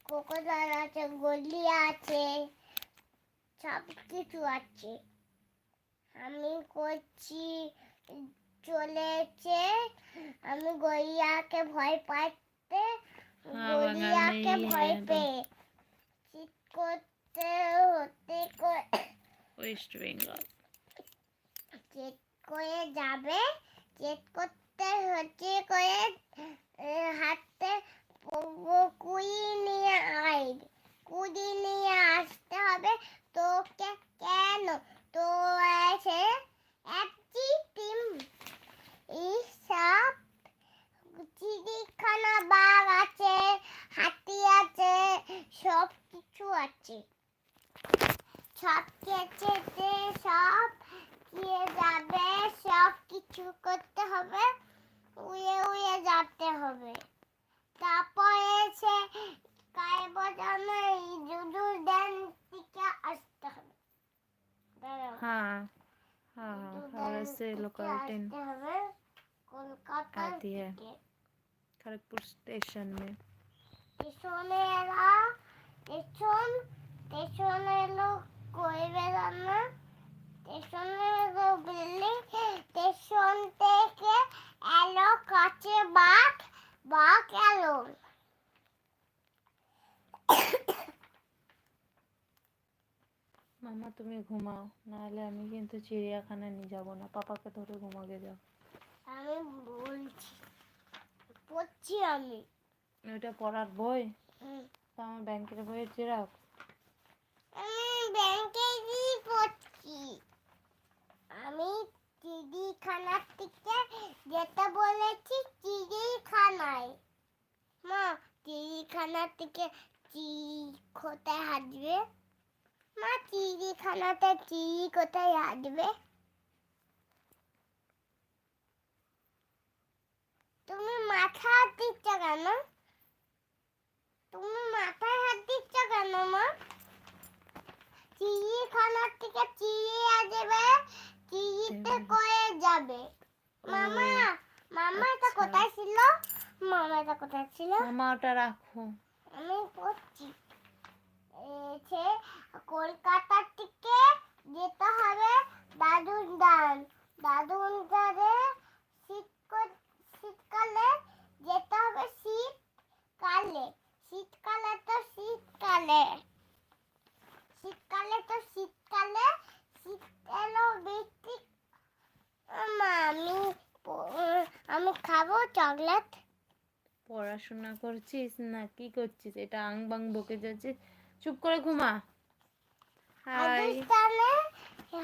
Crocodile আছে, গলি আছে, সব কিছু আছে। আমি করছি চলেছে, আমি গড়িয়াকে ভয় পাইতে, গড়িয়াকে ভয় পেয়ে চিৎ করতে হতে ওয়েস্ট বেঙ্গল চেক করে যাবে, চেক করতে হচ্ছে করে হাতে কুড়ি নিয়ে আয়, কুড়ি নিয়ে আসতে হবে তোকে। কেন তো আছে একটি টিম সব চিড়িখানা, বাঘ আছে, হাতি আছে, সব কিছু আছে। সব খেতে সব খেয়ে যাবে, সব কিছু করতে হবে, উড়ে উড়ে যেতে হবে। তারপরে সে গায়ে বাজানো এই জুজুর ড্যান থেকে আসতে হবে। हाँ हाँ हावड़ा से लोकल ट्रेन কলকাতা आती है खड़गपुर स्टेशन में। স্টেশনে এরা স্টেশনে এলো কই বেড়ানো, স্টেশনে এলো বিল্ডিং, স্টেশন থেকে এলো কাছে বাঘ, বাঘ এলো। মামা তুমি ঘুমাও, নাহলে আমি কিন্তু চিড়িয়াখানা নিয়ে যাবো না, পাপাকে ধরে ঘুমাকে যাও। আমি বলছি পড়ছি আমি। ওইটা পড়ার বই? তা আমার ব্যাংকের বইয়ের জেরক্স। আমি ব্যাংকে গিয়ে পড়ছি। আমি চিড়িখানার থেকে যেতে বলেছি, চিড়িখানায়। মা চিড়িখানার থেকে কোথায় হাঁটবে? মা চিড়িখানাতে কোথায় হাঁটবে? তুমি মাথা হাত দিচ্ছ কেন? তুমি মাথায় হাত দিচ্ছ কেন মা? চিড়িখানার থেকে চিড়ি আসবে, চিড়িতে করে যাবে। মামা মামা এটা কোথায় ছিল? মামা এটা কোথায় ছিল? মামা ওটা রাখো। আমি পড়ছি। সে কলকাতা থেকে যেতে হবে দাদুর দান, দাদুর দানে শীতকালে যেতে হবে, শীতকালে, শীতকালে তো শীতকালে, শীতকালে তো শীতকালে, শীত এলো বৃষ্টি। আমি খাবো চকলেট। পড়াশোনা করছিস না কি করছিস? এটা আং বাং বকে যাচ্ছে, চুপ করে ঘুমা। হাই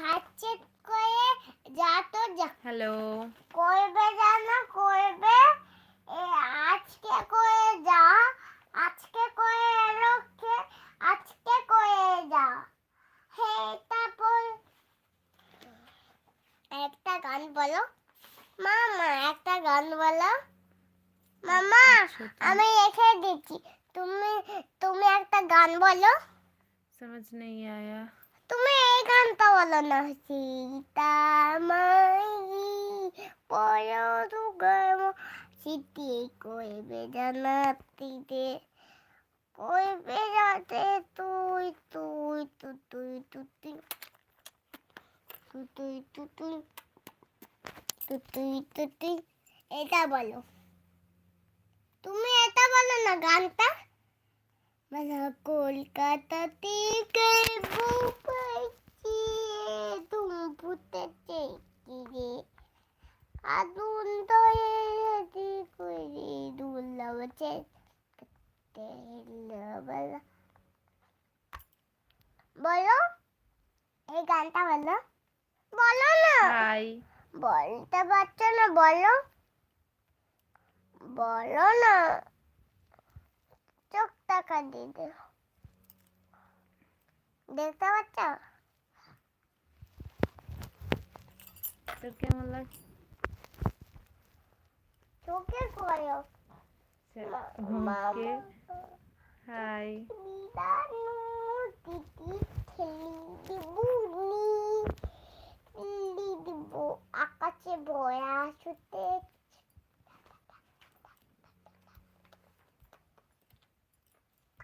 হাঁটছে করে যা তো যা। হ্যালো করবে জানা করবে, আজকে করে যা, আজকে করে এলো আজকে করে যা। হে তারপর একটা গান বলো মামা, একটা গান বলো মামা। আমি রেখে দিচ্ছি, তুমি তুমি একটা গান বলো। समझ नहीं आया। তুমি এই গানটা বলো না, সীতা মাই পয়ো দুগম সিটি কইবে জানাতিতে, কইবে যাতে তুই তুই তুই তুই তুই তুই তুই তুই তুই তুই তুই তুই এটা বলো। তুমি এটা বলো না গানটা। মানে কলকাতা থেকে বুপাইছি তুমি ফুটেছে কিরে, আগুন ধরে দি কইরে দুলাবছে বলো, বলো এই গানটা বলো, বলো না। হাই বলতে পারছো না, বলো বলো না, চোখ টাকা দিতে দেখতে পাচ্ছ? তোর কেমন লাগছে? চোখে করো ঘুমকে